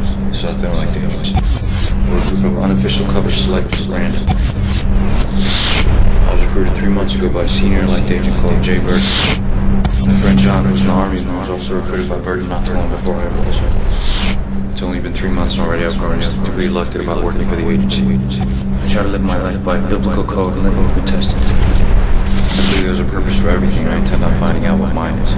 So out there like agents. We're a group of unofficial coverage selectors, random. I was recruited 3 months ago by a senior elect agent called Jay Bird. My friend John, who was in the army, was also recruited by Burton not too long before I was. It's only been 3 months and already I've grown instinctively elected about working for the agency. I try to live my life by biblical code and living with testament. I believe there's a purpose for everything, and I intend on finding out what mine is.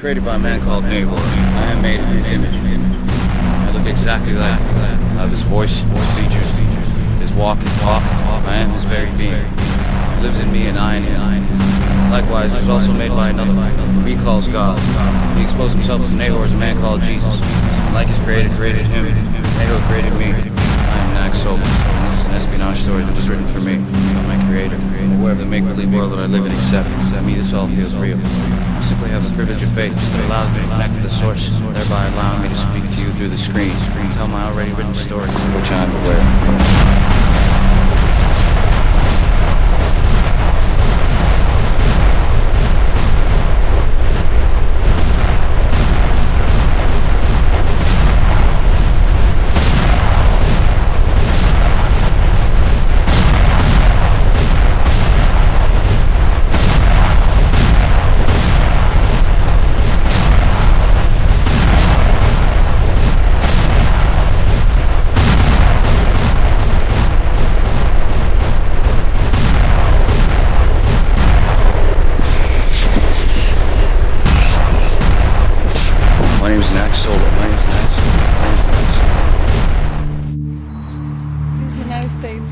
Created by a man called Nahor. I am made in his image. I look exactly like him. I have his voice, his features, his walk, his talk. I am his very being. He lives in me and I in him. Likewise, he was also made by another who he calls God. He exposed himself to Nahor as a man called Jesus. And like his creator created him, Nahor created me. I am Nack Solo. This is an espionage story that was written for me, by my creator. I'm aware of the make-believe world that I live in, except to me this all feels real. I simply have the privilege of faith that allows me to connect with the source, thereby allowing me to speak to you through the screen and tell my already written stories, of which I am aware. My name is Nack Solo. My name is Nack Solo. This is the United States.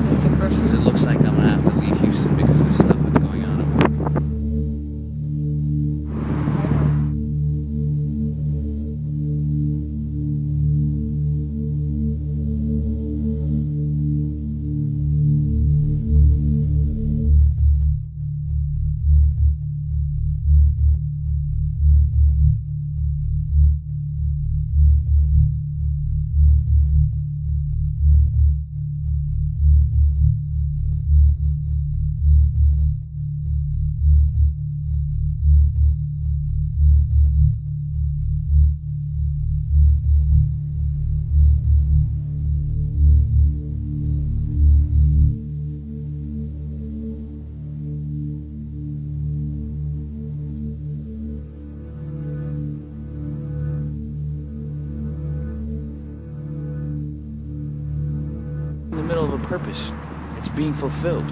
Yes, of course. It looks like I'm gonna have to leave Houston because of this stuff that's going on. In the middle of a purpose. It's being fulfilled.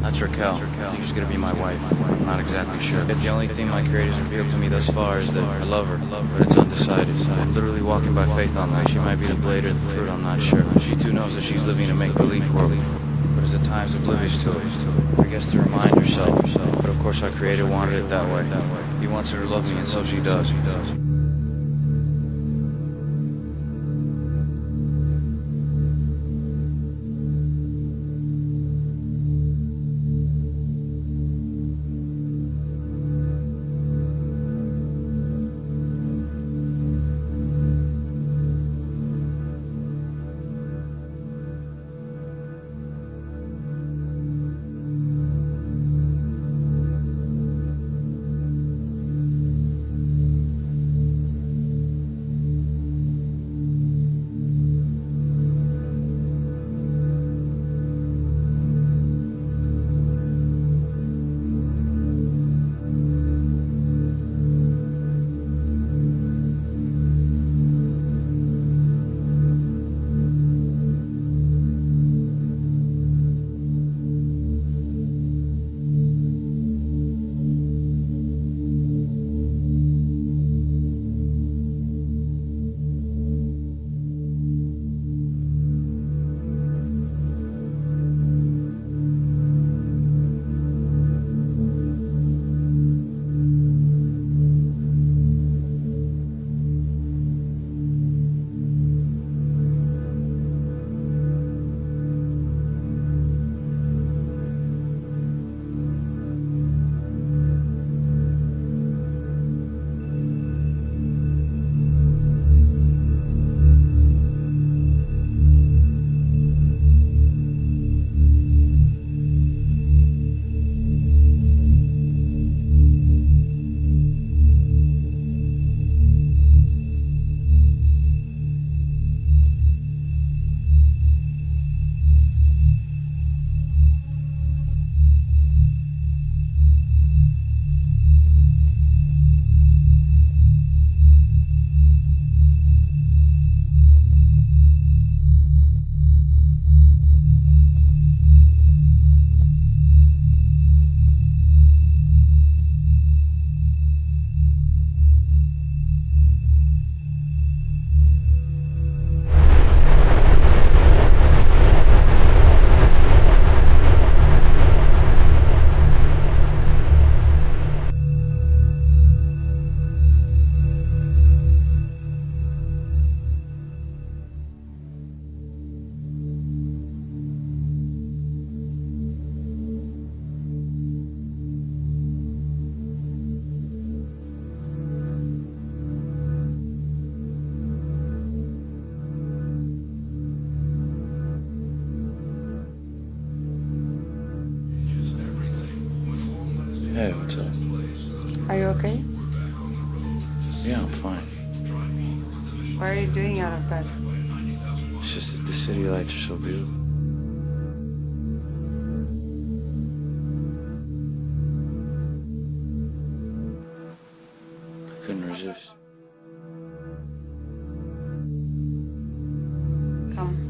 That's Raquel. I think she's gonna be my wife. I'm not exactly sure. The only thing my creator's revealed to me thus far is that I love her, but it's undecided. I'm literally walking by faith on that. She might be the blade or the fruit, I'm not sure. She too knows that she's living in a make-believe world, but is at times oblivious to it. Forgets to remind herself. But of course our creator wanted it that way. He wants her to love me, and so she does. Are you okay? Yeah, I'm fine. What are you doing out of bed? It's just that the city lights are so beautiful. I couldn't resist. Come.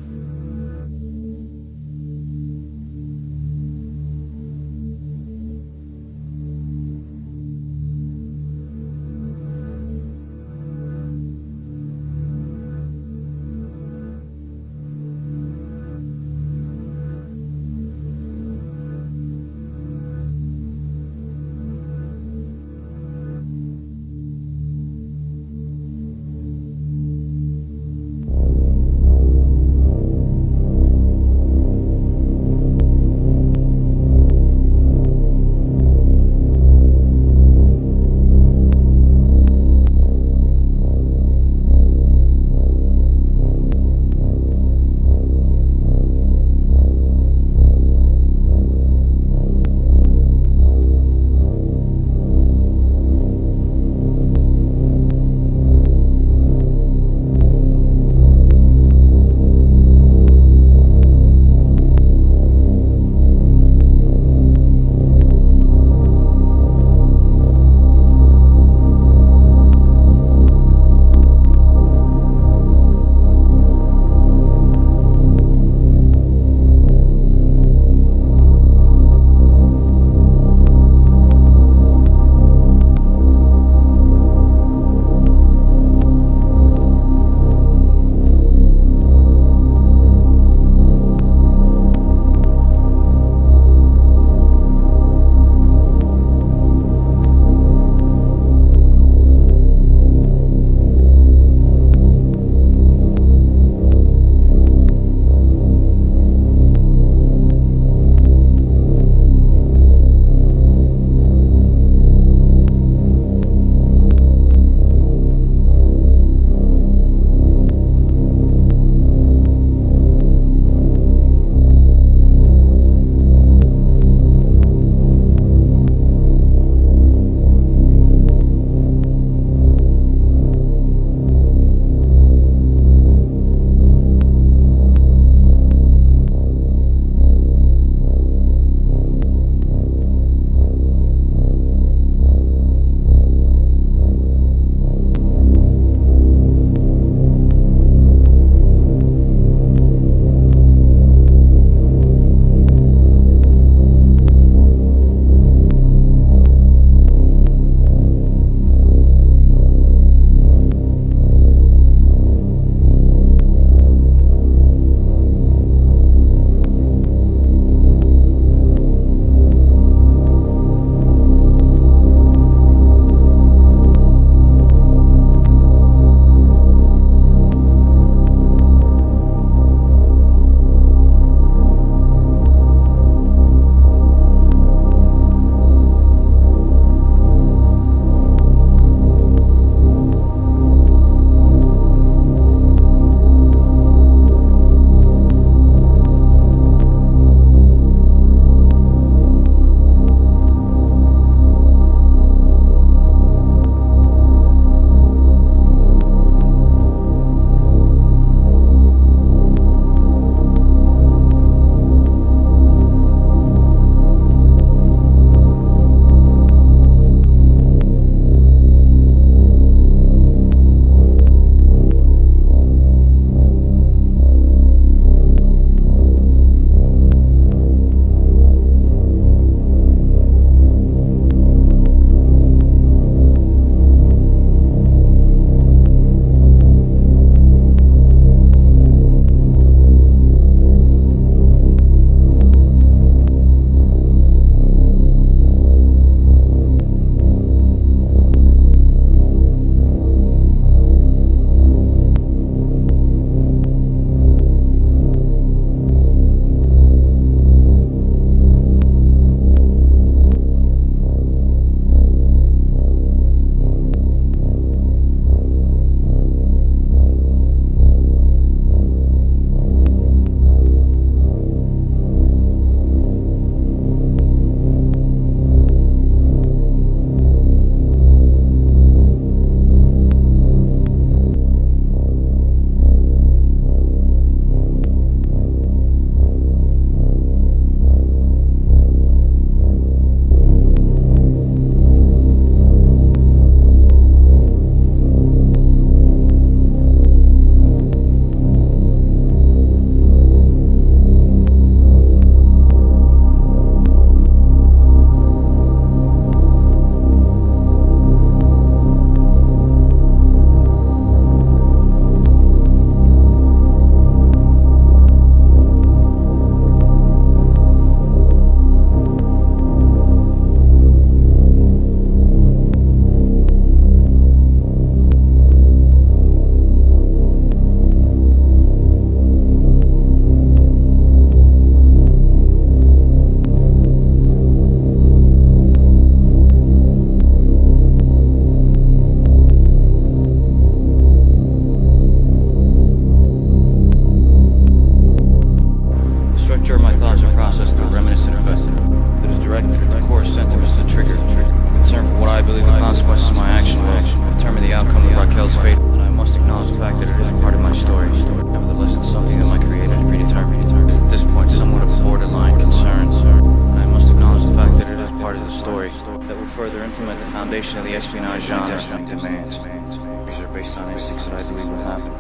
that will further implement the foundation of the espionage genre. Destiny demands. These are based on instincts that I believe will happen,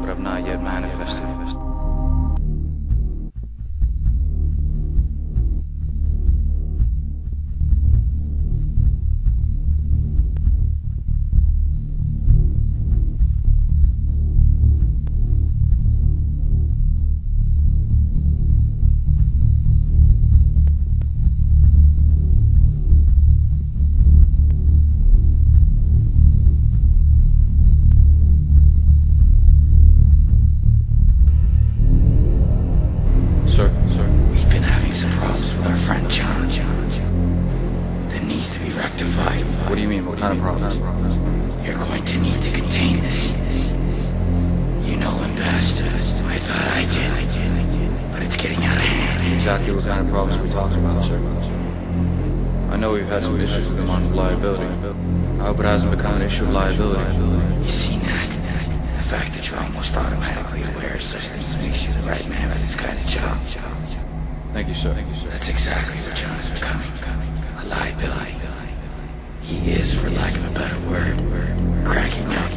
but have not yet manifested. We've been having some problems with our friend John. That needs to be rectified. What do you mean? What kind of problems? You're going to need to contain this. You know him best. I thought I did. But it's getting out of hand. Exactly what kind of problems are we talking about, sir? I know we've had some issues with him on liability. I hope it hasn't become an issue of liability. You see, Nack, the fact that you're almost automatically aware of such things makes you the right man for this kind of job. Thank you, sir. That's exactly what John is becoming. A liability. He is, for lack of a better word, cracking up.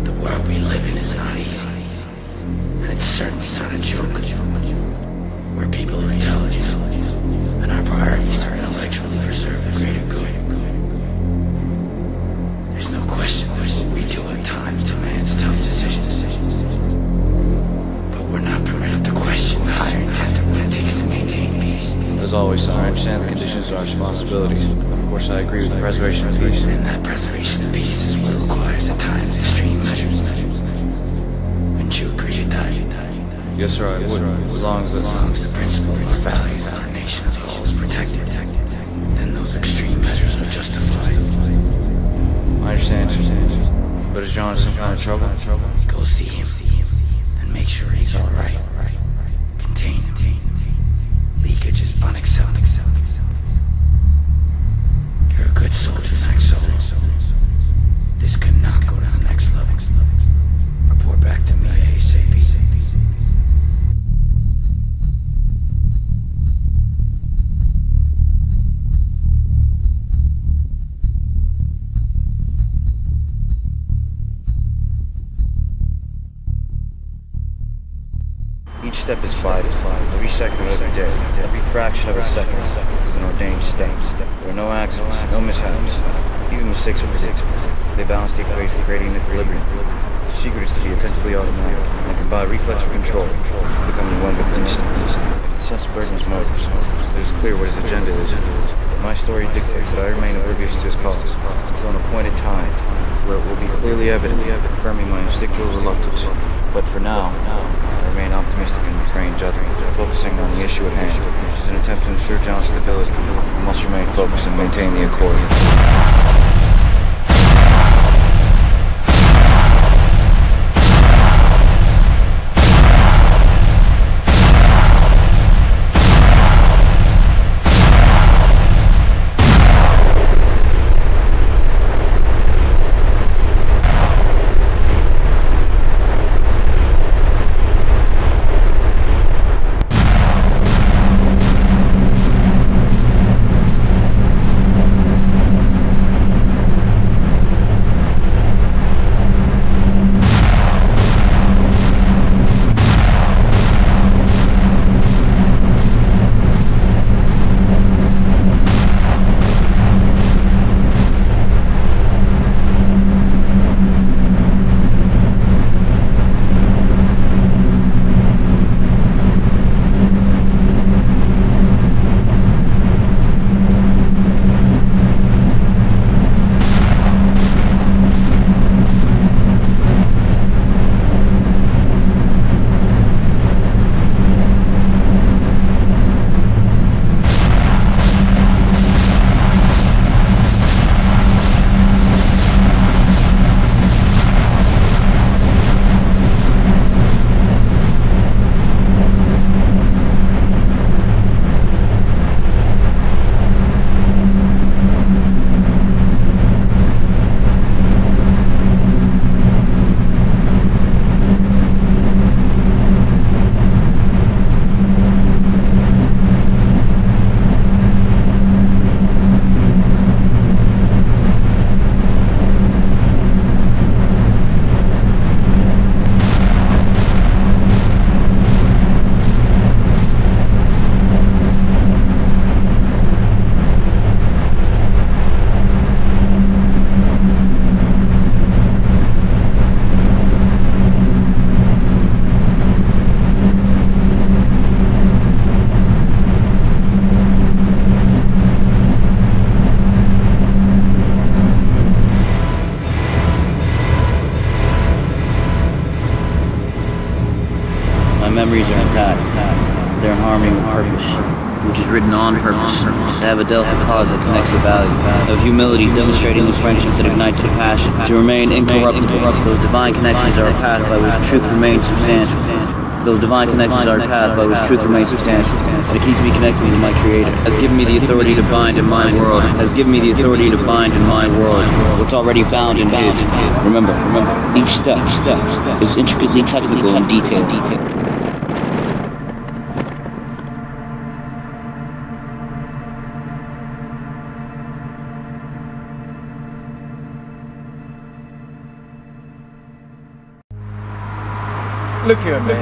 The world we live in is not easy. And it's certainly not a joke. We're people of intelligence. And our priorities are intellectually preserve the greater good. There's no question that what we do at times demands tough decisions. But we're not permitted to question the higher intent of what it takes to maintain peace. As always, sir, I understand the conditions are our responsibilities. Of course, I agree with the preservation of peace. And that preservation of peace is what requires at times extreme measures. Wouldn't you agree with that? Yes, sir, I would. As long as the principles and values of our nation is always protected, then those extreme measures are justified. I understand. But is John in some kind of trouble? Go see him and make sure he's all right. Contain him. Leakage is unacceptable. You're a good soldier, Nack Solo. This could not go to the next level. Report back to me ASAP. Each step is vital. Every second of every day, every fraction of a second is an ordained step. There are no accidents, no mishaps. Even mistakes are predictable. They balance the equation, creating an equilibrium. The secret is to be attentively automatic and combine reflex with control, becoming one with instinct. I can sense Bergen's motives. It is clear what his agenda is. But my story dictates that I remain oblivious to his cause until an appointed time where it will be clearly evident, confirming my instinctual reluctance. But for now, I remain optimistic and refrain judgment, focusing on the issue at hand, which is an attempt to ensure John's stability. I must remain focused and maintain the accord. written on purpose, to have a delicate cause that connects the value, of humility demonstrating the friendship that ignites the passion, to remain incorruptible. Those divine connections are a path by which truth remains substantial. Those divine connections are a path by which truth remains substantial, and it keeps me connected with my Creator. Has given me the authority to bind in my world. Has given me the authority to bind in my world what's already bound in His. Remember, each step is intricately technical and detailed. Look here, man.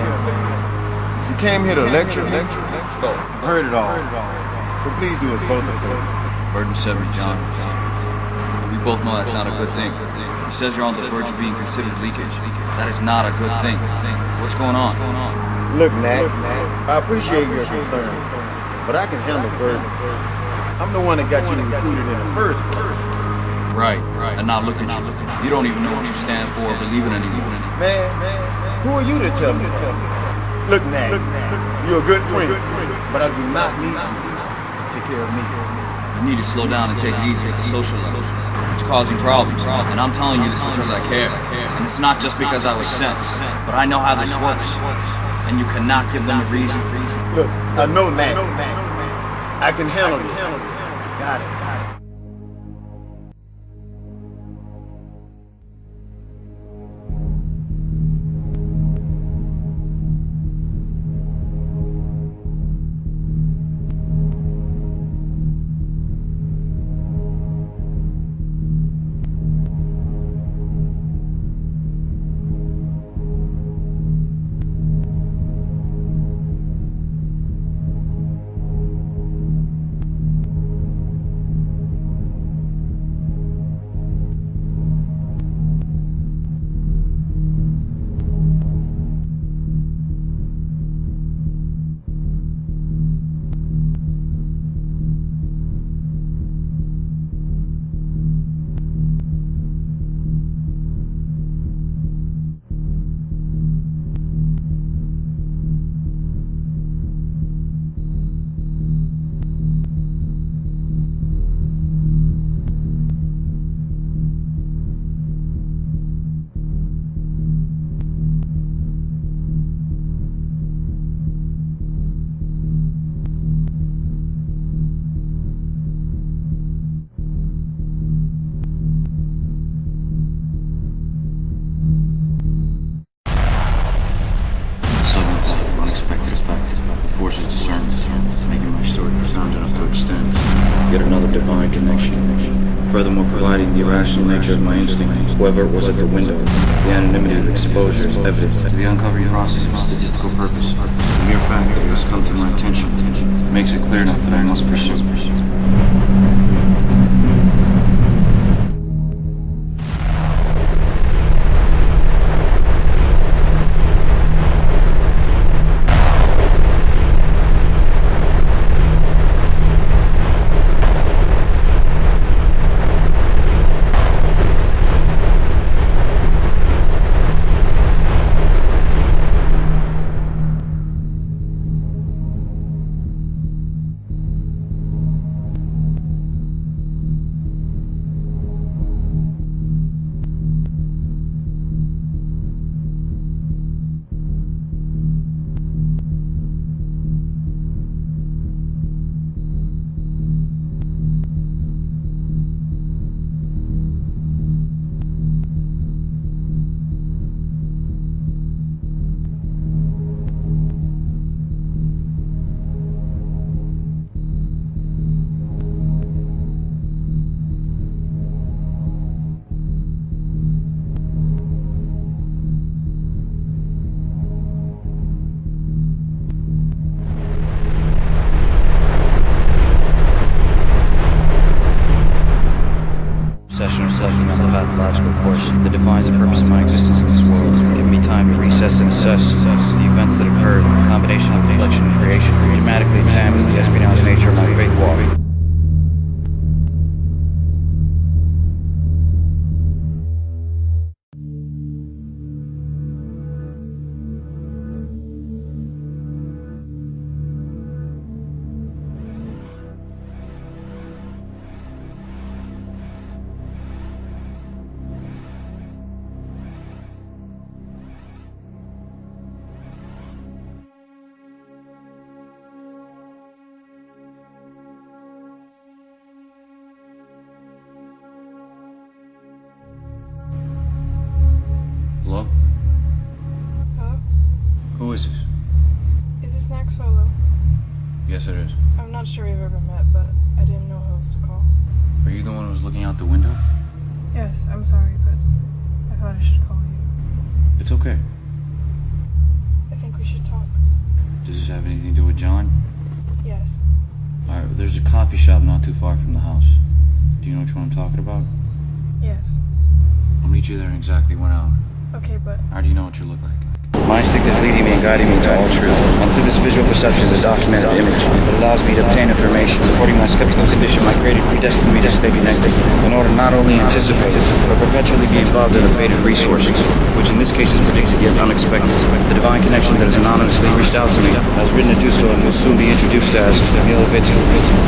If you came here to lecture me, I've heard it all. So please do us both a favor. Burden set me, John. We both know that's not a good thing. He says you're on the verge of being considered leakage. That is not a good thing. What's going on? Look, Nack, I appreciate your concern, but I can handle burden. I'm the one that got you recruited in the first place. Right. And now look at you. You don't even know what you stand for or believe in anymore. Man, who are you to tell me? Look, Nack, you're a good friend, but I do not need you to take care of me. You need to slow down and take it easy with the social level. It's causing problems, and I'm telling you this because I care. And it's not just because I was sent, but I know how this works. And you cannot give them a reason. Look, I know, Nack. I can handle this. I got it. Forces discerned, making my story profound enough to extend yet another divine connection. Furthermore, providing the irrational nature of my instinct, whoever it was at the window, the anonymity of exposure is evident to the uncovering process of statistical purpose. The mere fact that it has come to my attention makes it clear enough that I must pursue. Reflecting on the pathological course that defines the purpose of my existence in this world, giving me time to recess and assess the events that occurred, a combination of reflection and creation, dramatically examines the espionage nature of my faith walk. Yes, it is. I'm not sure we've ever met, but I didn't know who else to call. Are you the one who was looking out the window? Yes, I'm sorry, but I thought I should call you. It's okay. I think we should talk. Does this have anything to do with John? Yes. Alright, there's a coffee shop not too far from the house. Do you know which one I'm talking about? Yes. I'll meet you there in exactly 1 hour. Okay, but How do you know what you look like? My instinct is leading me and guiding me to all truth. And through this visual perception is a documented image that allows me to obtain information. Supporting my skeptical condition, my creator predestined me to stay connected in order to not only anticipate, but perpetually be involved in the fated resources, which in this case is predicted yet unexpected. The divine connection that has anonymously reached out to me has written to do so and will soon be introduced as Milovitsky,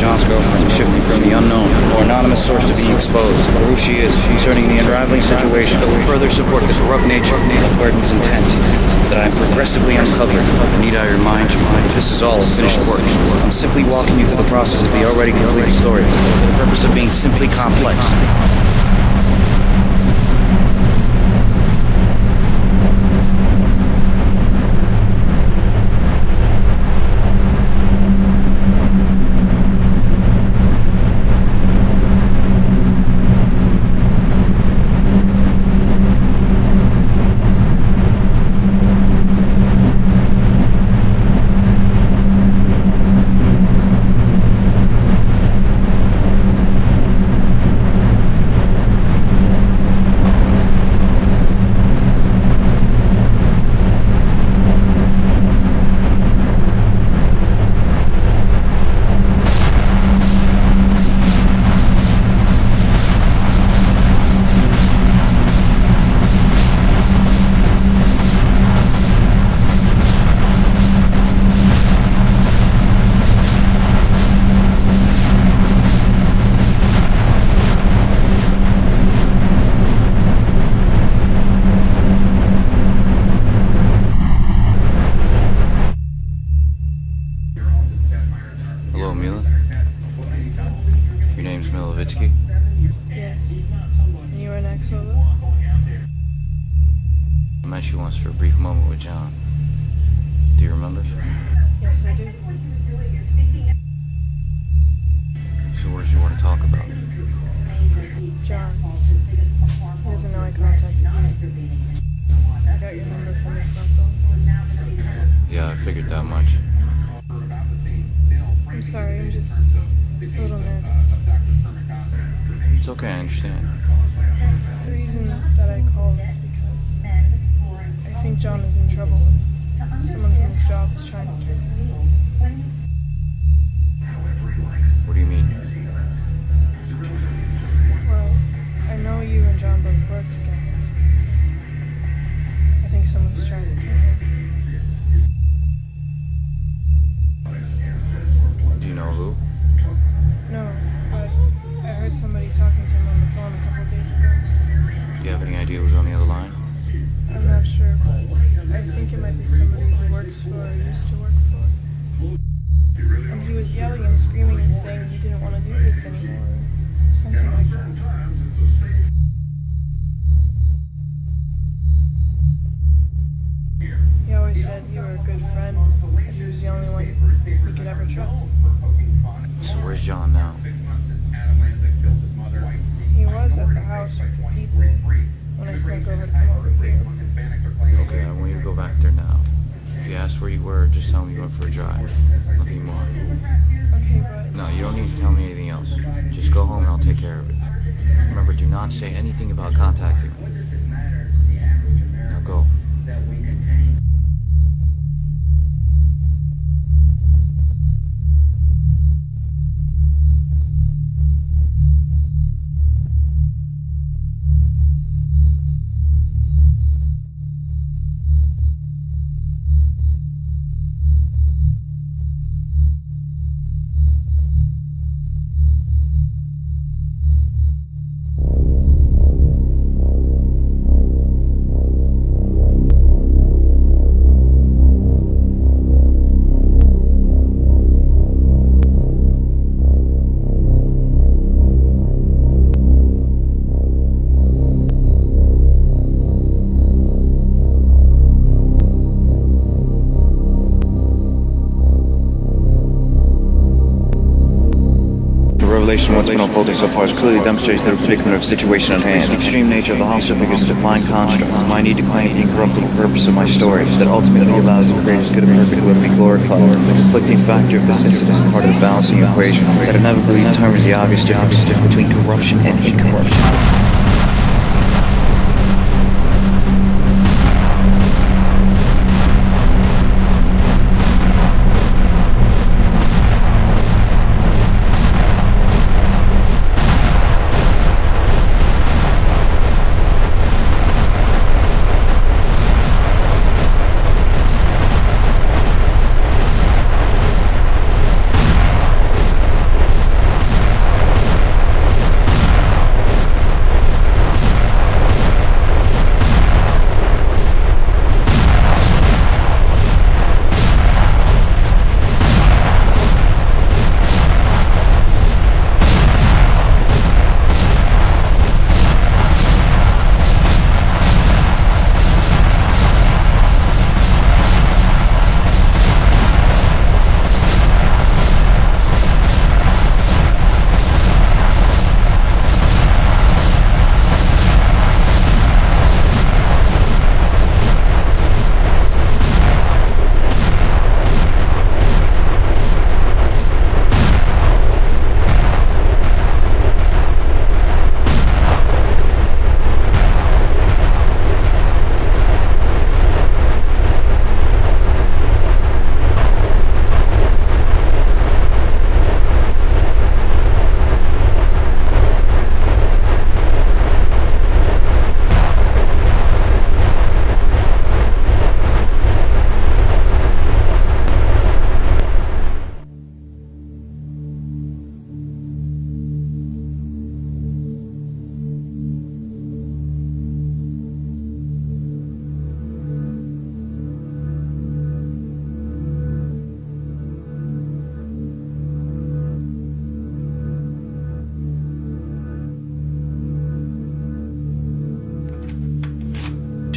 John's girlfriend, shifting from the unknown or anonymous source to being exposed for who she is concerning the unraveling situation that will further support the corrupt nature of Burton's intent. That I am progressively uncovering. Need I remind you, this is all finished work. I'm simply walking you through the process of the already completed story for the purpose of being simply complex. Hello, Mila. Your name's Milovitsky? yes. And you are Nack Solo? I met you once for a brief moment with John. Do you remember? Yes, I do. So what did you want to talk about? John. He doesn't know I contacted you. I got your number from his cell phone. Yeah, I figured that much. I'm sorry, I'm just a little nervous. It's okay, I understand. The reason that I called is because I think John is in trouble. Someone from his job is trying to kill him. What do you mean? Well, I know you and John both work together. I think someone's trying to kill him. Do you know who? No, but I heard somebody talking to him on the phone a couple days ago. Do you have any idea who's on the other line? I'm not sure, but I think it might be somebody who works for or used to work for. And he was yelling and screaming and saying he didn't want to do this anymore, or something like that. He always said you were a good friend, and he was the only one we could ever trust. So where's John now? He was at the house with the people when I said go ahead come over here. Okay, I want you to go back there now. If you ask where you were, just tell me you went for a drive. Nothing more. Okay, but No, you don't need to tell me anything else. Just go home and I'll take care of it. Remember, do not say anything about contacting me. Now go. revelation of what's been unfolding so far clearly demonstrates the predicament of the situation at hand. The extreme nature of the hostile figure is a defined construct. My need to claim the incorruptible purpose of my story that ultimately allows the creator's good and perfect will to be glorified. The conflicting factor of this incident is part of the balancing equation that inevitably determines the obvious difference between corruption and incorruption.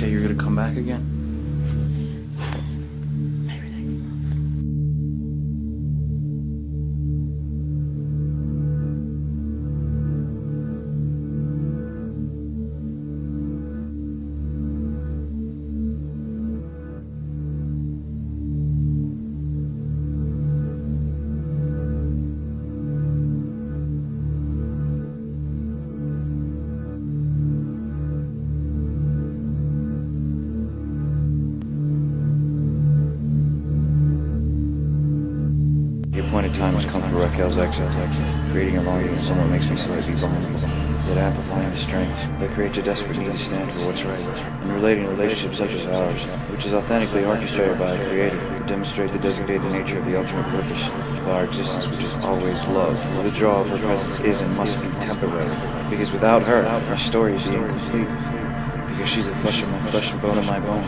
You're gonna come back again? Maybe next month. The appointed time has come for Raquel's exile. Creating a longing in someone makes me slightly vulnerable, yet amplifying the strength that creates a desperate need to stand for what's right. In relating relationships such as ours, which is authentically orchestrated by a creator, to demonstrate the designated nature of the ultimate purpose of our existence, which is always love. The withdrawal of her presence is and must be temporary, because without her, our story is incomplete, because she's the flesh of my flesh and bone of my bone.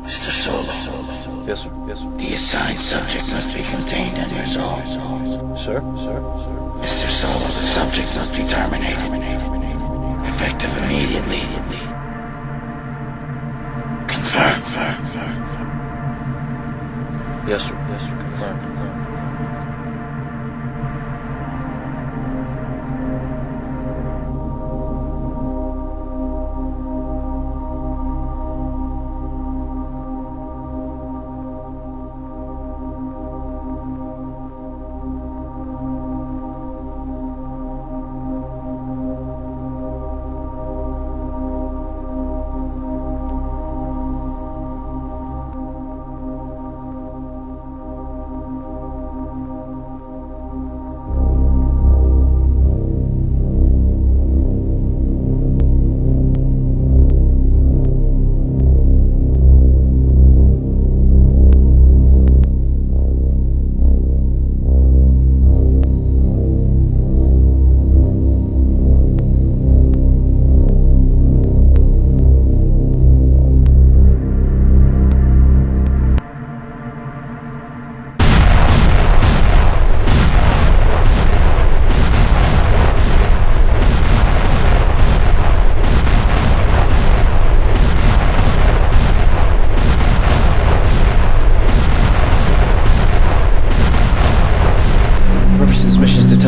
Mr. Solo. Yes, sir. Yes, sir. The assigned subject must be contained and resolved. Sir? Mr. Solo, the subject must be terminated. Effective immediately. Confirm. Yes, sir. Confirmed.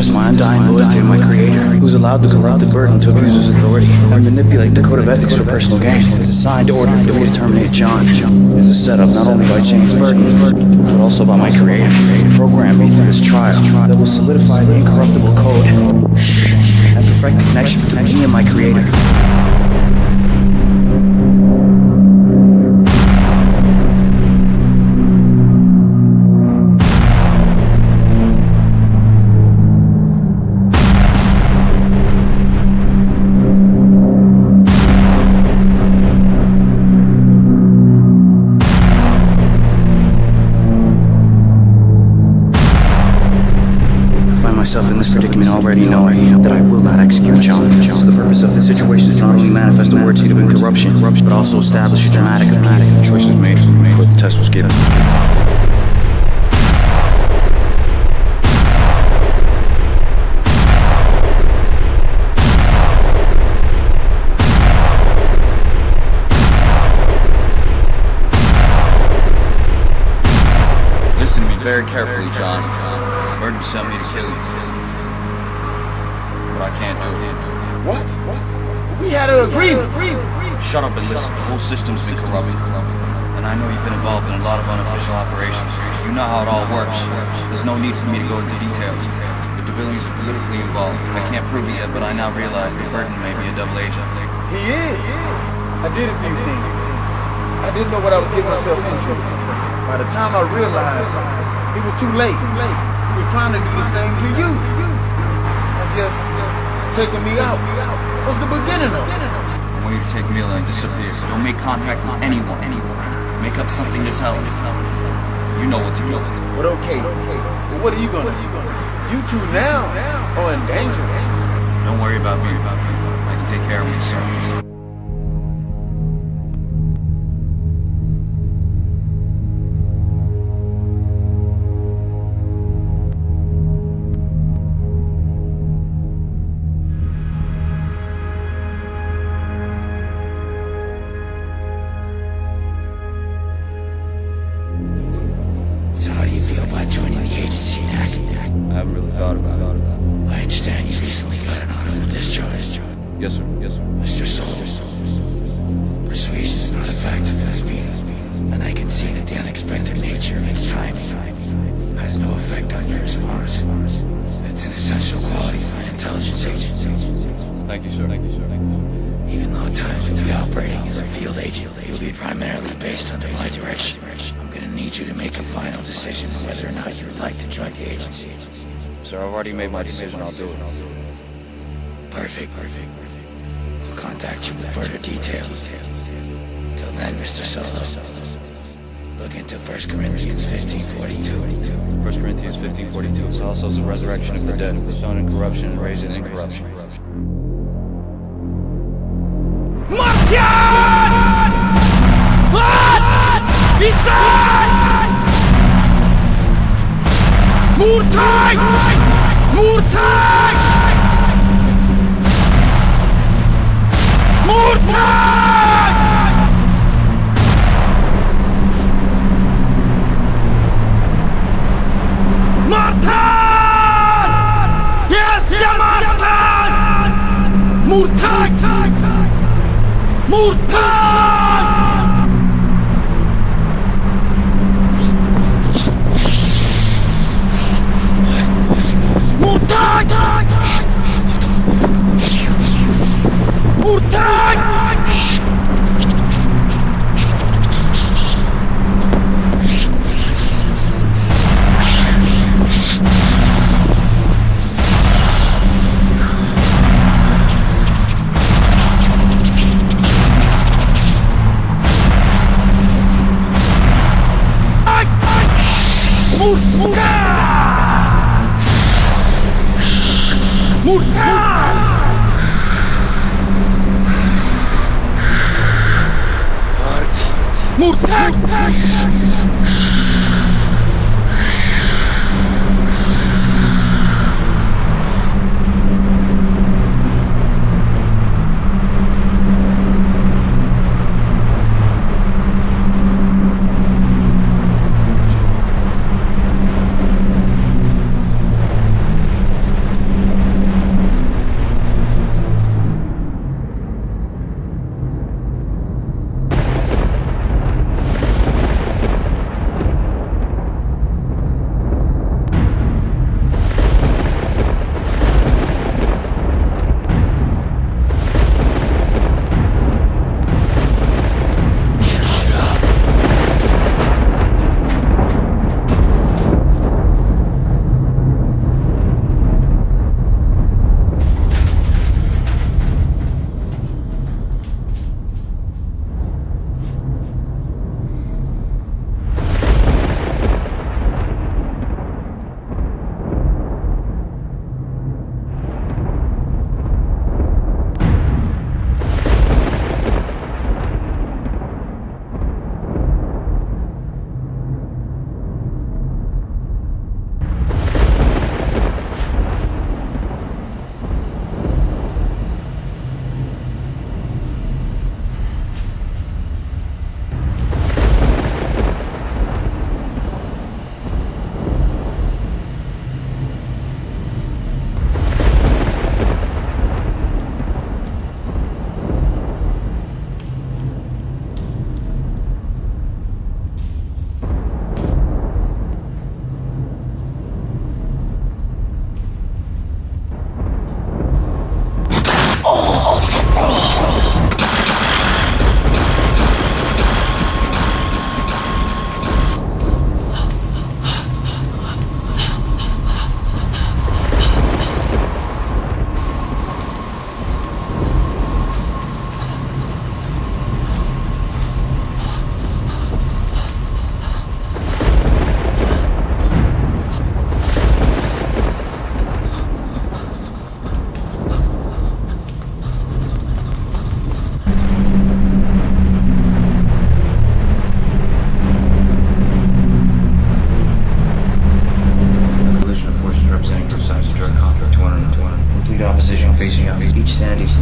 test my undying loyalty to my creator, who's allowed the corrupted burden to abuse his authority and manipulate the code of ethics for personal gain. His assigned order for me to terminate John is a setup not only by James Burton, but also by my creator, to program me through this trial that will solidify the incorruptible code and perfect the connection between me and my creator. Myself in this predicament already knowing that I will not execute John. So the purpose of this situation is not only manifest a word seed of incorruption, but also establish a dramatic appeal. The choice was made before the test was given. Listen to me very carefully, John. Burton sent me to kill you. But I can't do it. What? We had an agreement. Shut up and listen. The whole system's been corrupted. And I know you've been involved in a lot of unofficial operations. You know how it all works. There's no need for me to go into details. The Devilians are politically involved. I can't prove it yet, but I now realize that Burton may be a double agent. He is. I did a few things. I didn't know what I was getting myself into. By the time I realized, it was too late. He was trying to do the same to you. I guess taking me out was the beginning of it. I want you to take Mila and disappear. Don't make contact with anyone. Make up something to tell us. You know what to do. But okay. Well, what are you gonna do? You two now are in danger. Don't worry about me. I can take care of myself. So how do you feel about joining the agency, Nack? I haven't really thought about it. I understand you recently got an honorable discharge. Yes, sir. Mr. Solo, persuasion is not a factor for this meeting, and I can see that the unexpected nature of its timing has no effect on your response. It's an essential quality for an intelligence agent. Thank you, sir. Even though at times you'll be operating as a field agent, you'll be primarily based under my direction. I'm gonna need you to make a final decision on whether or not you would like to join the agency. Sir, I've already made my decision. I'll do it. Perfect. I'll contact you with further details. Till then, Mr. Solo, look into 1 Corinthians 15:42. 1 Corinthians 15:42. It's also the resurrection of the dead, the sown in corruption and raised in incorruption. Martian! What? Inside! Murtag! Murtag! Murtag! Martan! Yes, Martan! Murtag! Murtag! Murtag! Murtag!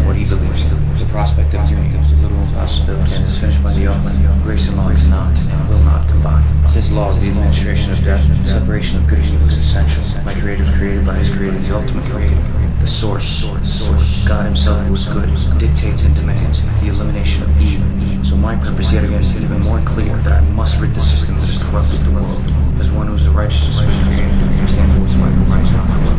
what he believes in. The prospect of union is a literal impossibility and is finished by the author. Grace and law is not and will not combine. Since law is the administration of death, separation of good and evil is essential. My creator was created by his creator, the ultimate creator. The source, God himself who is good, dictates and demands the elimination of evil. So my purpose yet again is even more clear that I must rid the system that has corrupted the world. As one who is the righteousness of his creator, I stand for his right and right is not corrupt.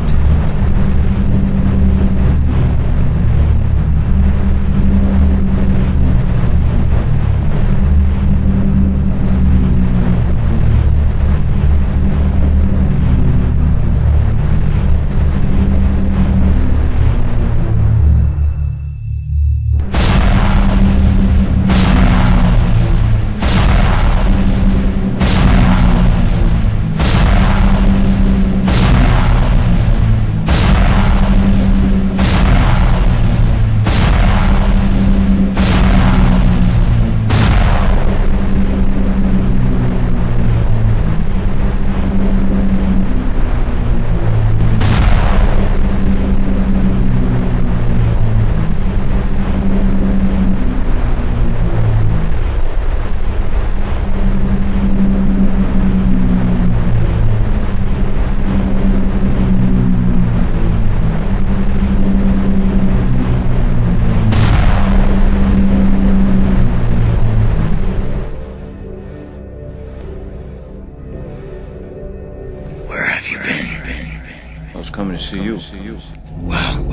Coming to see you. Wow.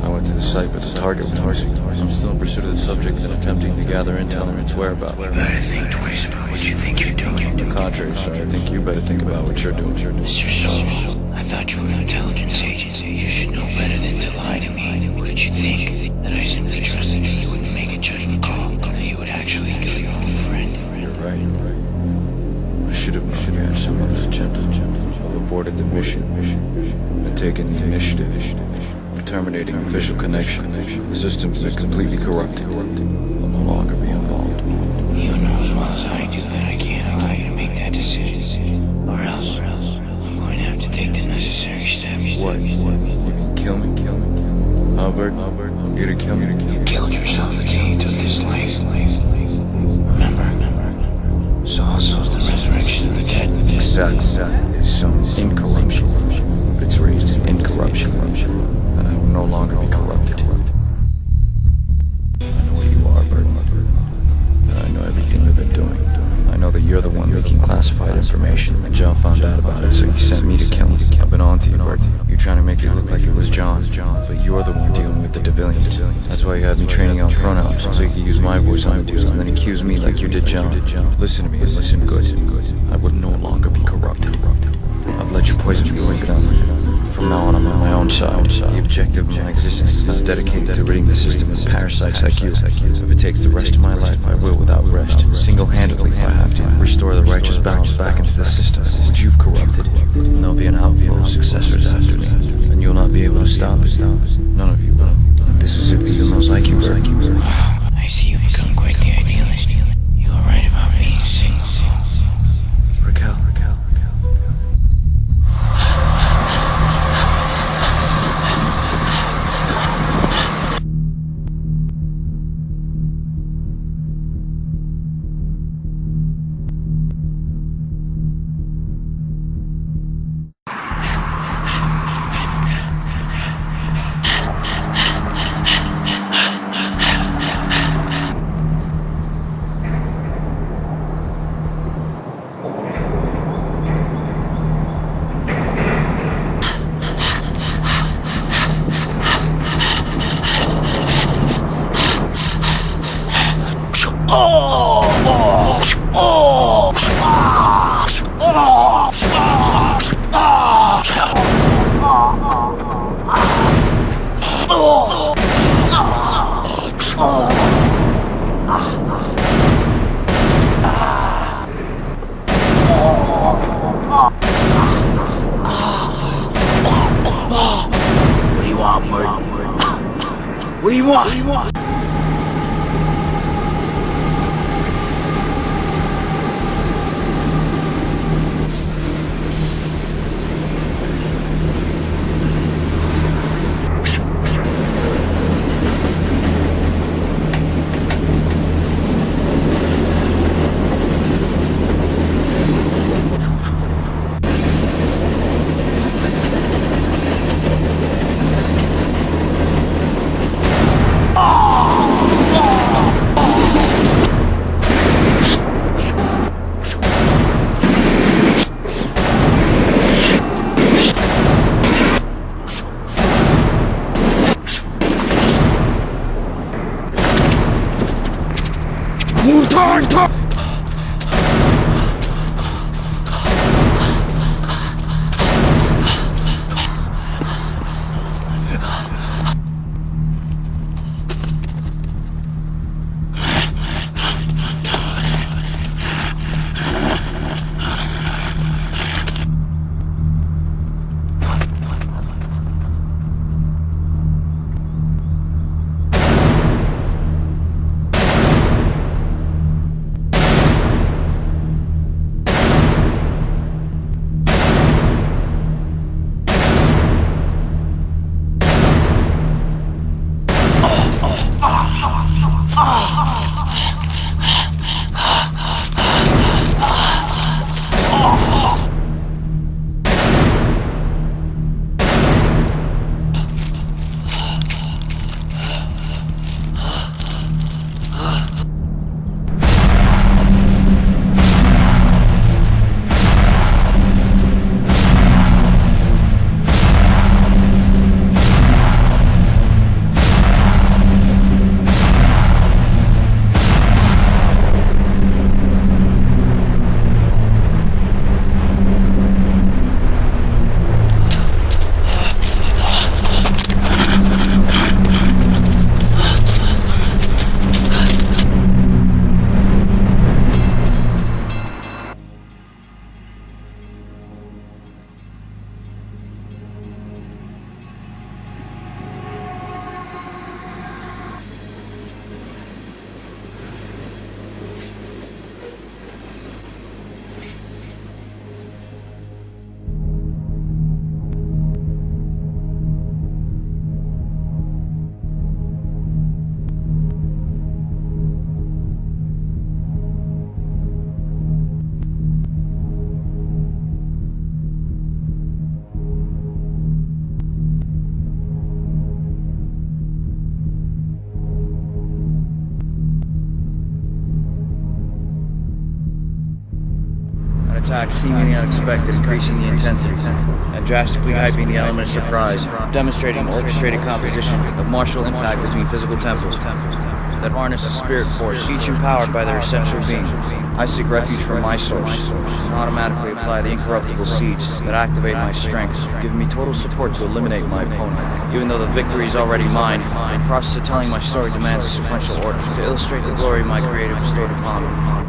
I went to the site, but the target was missing. I'm still in pursuit of the subject and attempting to gather intel on its whereabouts. You better think twice about what you think you're doing. On the contrary, sir, I think you better think about what you're doing. Mr. Solo, I thought you were an intelligence agent. You should know better than to lie to me. What did you think? That I simply trusted that you wouldn't make a judgment call, that you would actually kill your own friend? You're right. I should have known you had some other agenda. I've aborted the mission and taken the initiative. Terminating official connection. The system's been completely corrupted. I'll no longer be involved. You know as well as I do that I can't allow you to make that decision. Or else I'm going to have to take the necessary steps. What? You mean kill me? Albert? You're to kill me? You killed yourself the day you took this life. Remember? So also is the resurrection of the dead. Exactly. So incorruption. But it's raised in incorruption. And I will no longer be corrupted. I know what you are, Bert. And I know everything we've been doing. I know that you're the one leaking classified information. And John found out about it, so he sent me to kill him. I've been on to you, Bert. You're trying to make it look like it was John. But you're the one dealing with the civilians. That's why you had me training on pronouns, so you could use my voice on the dudes and then accuse me like you did John. Listen to me and listen good. I would no longer be corrupted. I've let you poison me long enough. From now on, I'm on my own side. The objective of my existence is not dedicated to ridding the system of parasites like you. If it takes the rest of my life, I will without rest. Single-handedly, if I have to, restore the righteous balance back into the system, which you've corrupted. And there'll be an outflow of successors after me. And you'll not be able to stop it. None of you will. This is if the humans like you, Bert. Wow, I see you become quite the idealist. You were right about being single. Raquel. What do you want, Bert? What do you want? attack seemingly unexpected, increasing the intensity, and drastically hyping the element of surprise, demonstrating an orchestrated composition of martial impact between physical temples that harness a spirit force, each empowered by their essential being. I seek refuge from my source, and automatically apply the incorruptible seeds that activate my strength, giving me total support to eliminate my opponent. Even though the victory is already mine, the process of telling my story demands a sequential order to illustrate the glory my Creator bestowed upon me.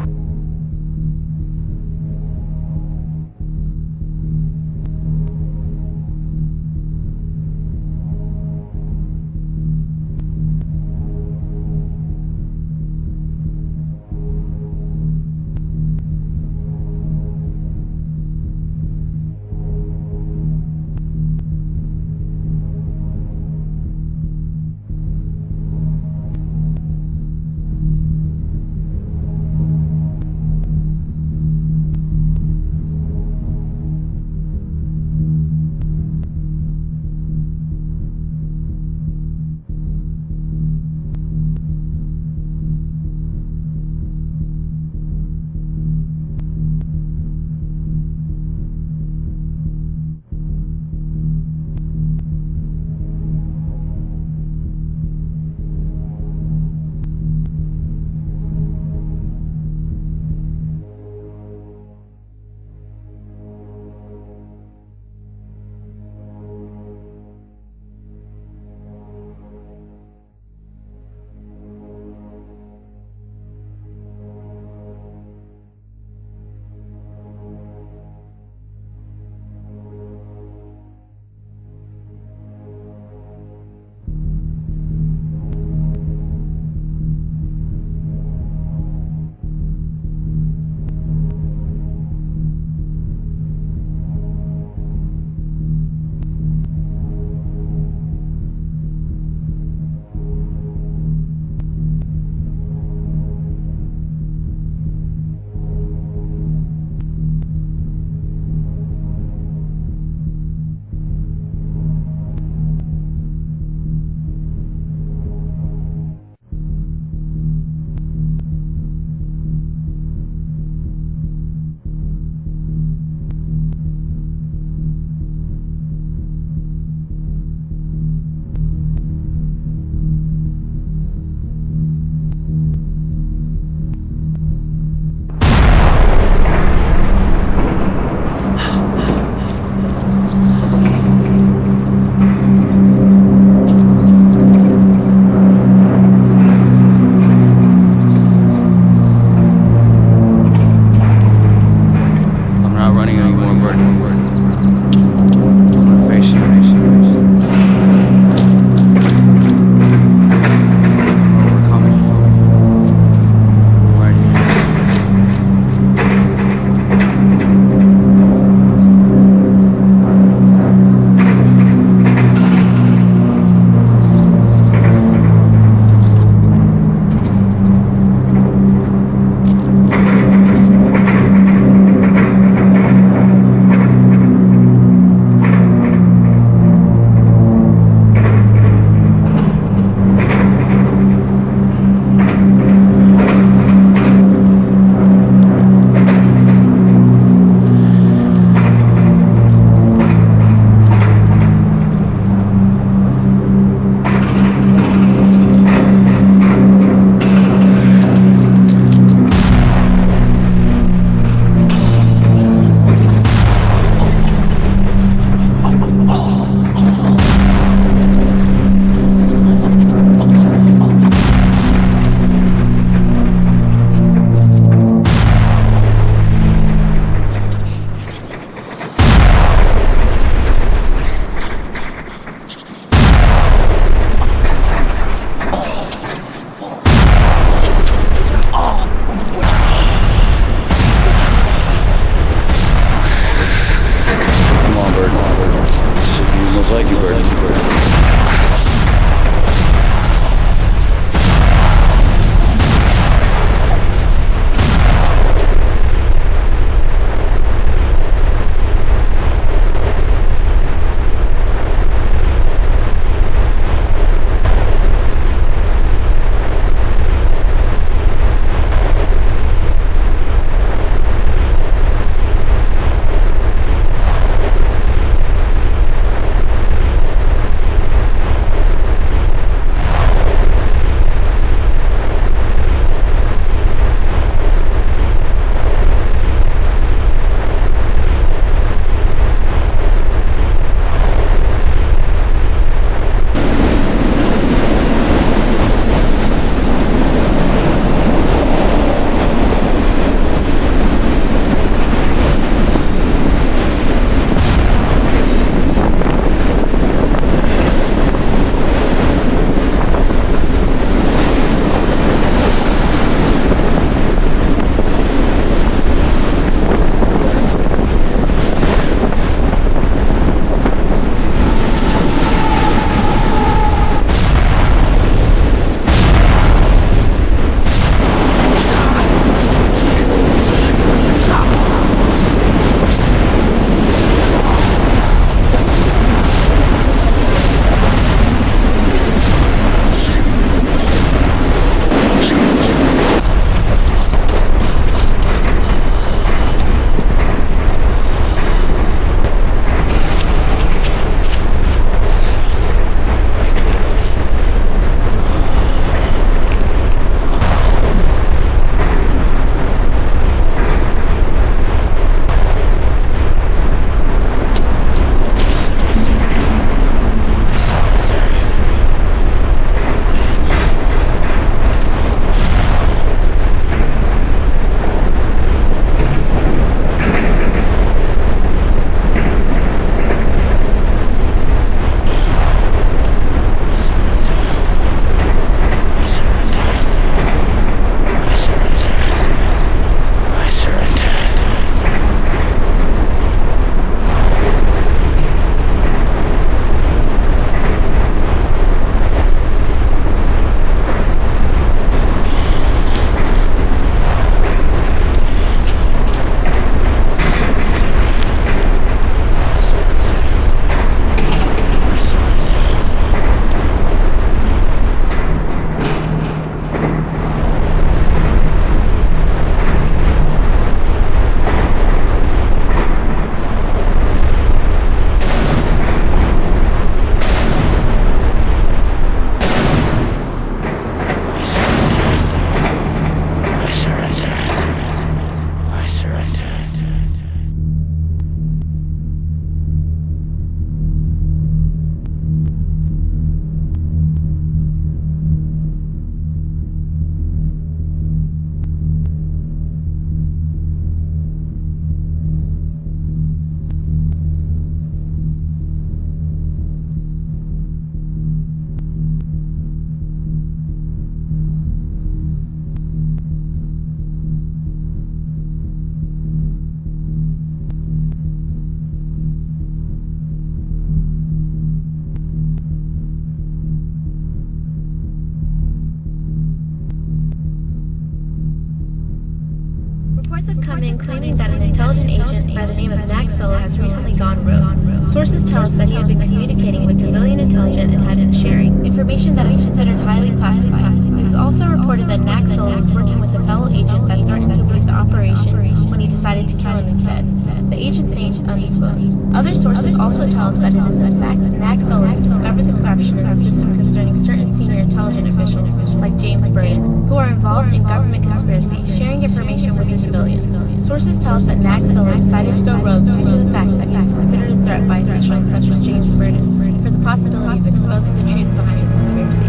Sources tell us that he had been communicating with civilian intelligence and had been sharing information that is considered highly classified. It is also reported that Nack Solo was working with a fellow agent that threatened to leave the operation when he decided to kill him instead. The agent's name is undisclosed. Other sources also tell us that it is in fact Nack Solo who discovered the corruption in the system concerning certain senior intelligence officials, like James Burton, who are involved in government conspiracy, sharing information with the civilians. Sources tell us that Nack Solo decided to go rogue due to the fact that he was considered a threat by officials such as James Burton for the possibility of exposing the truth behind the conspiracy.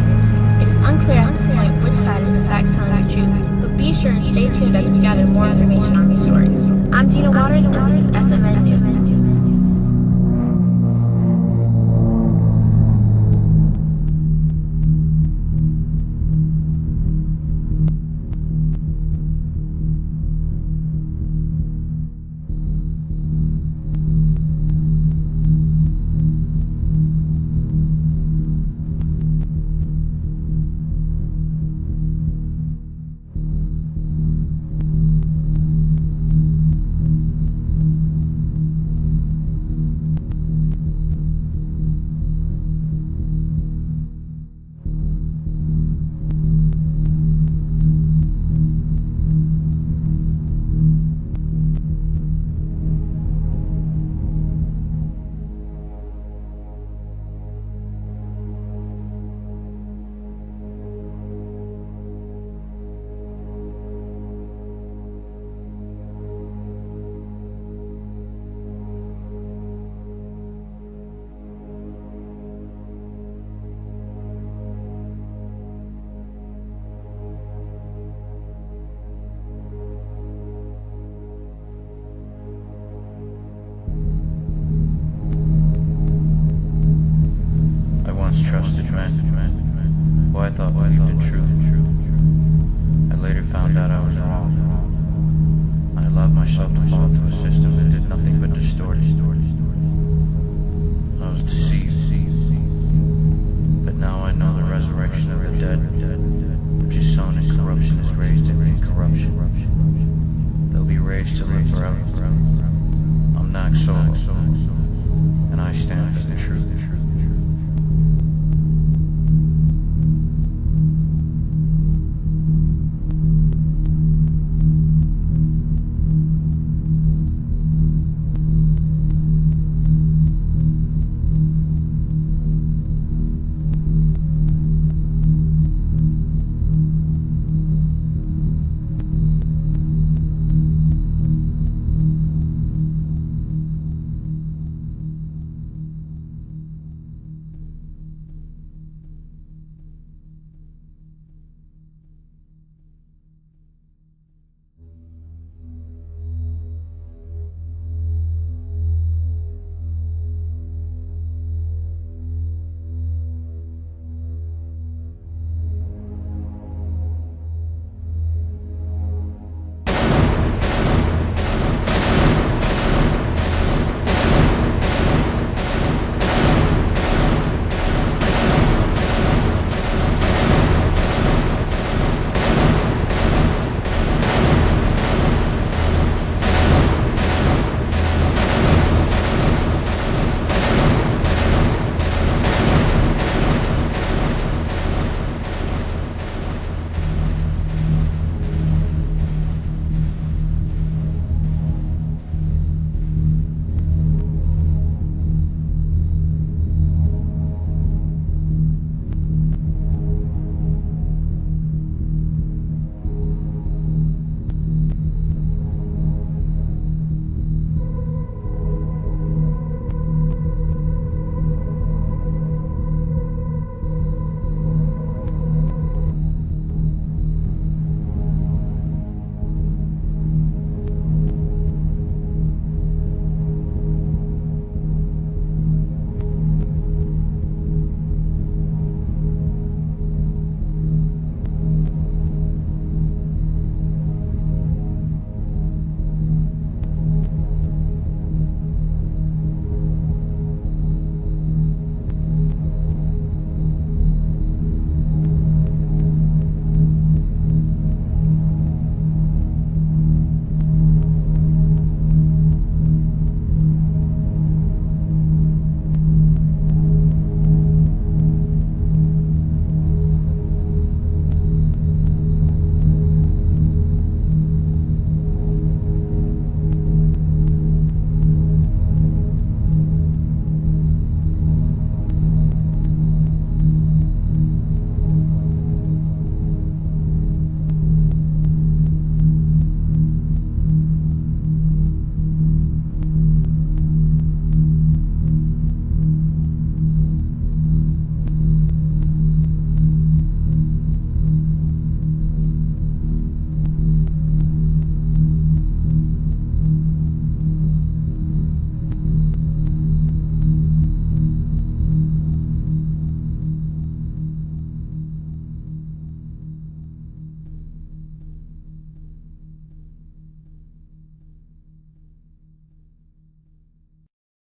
It is unclear at this point which side is in fact telling the truth, but be sure and stay tuned as we gather more information on these stories. I'm Dina Waters, and this is SMN News. Trusted men who I thought believed in truth. I later found out I was wrong. I allowed myself to fall into a system that did nothing but distort.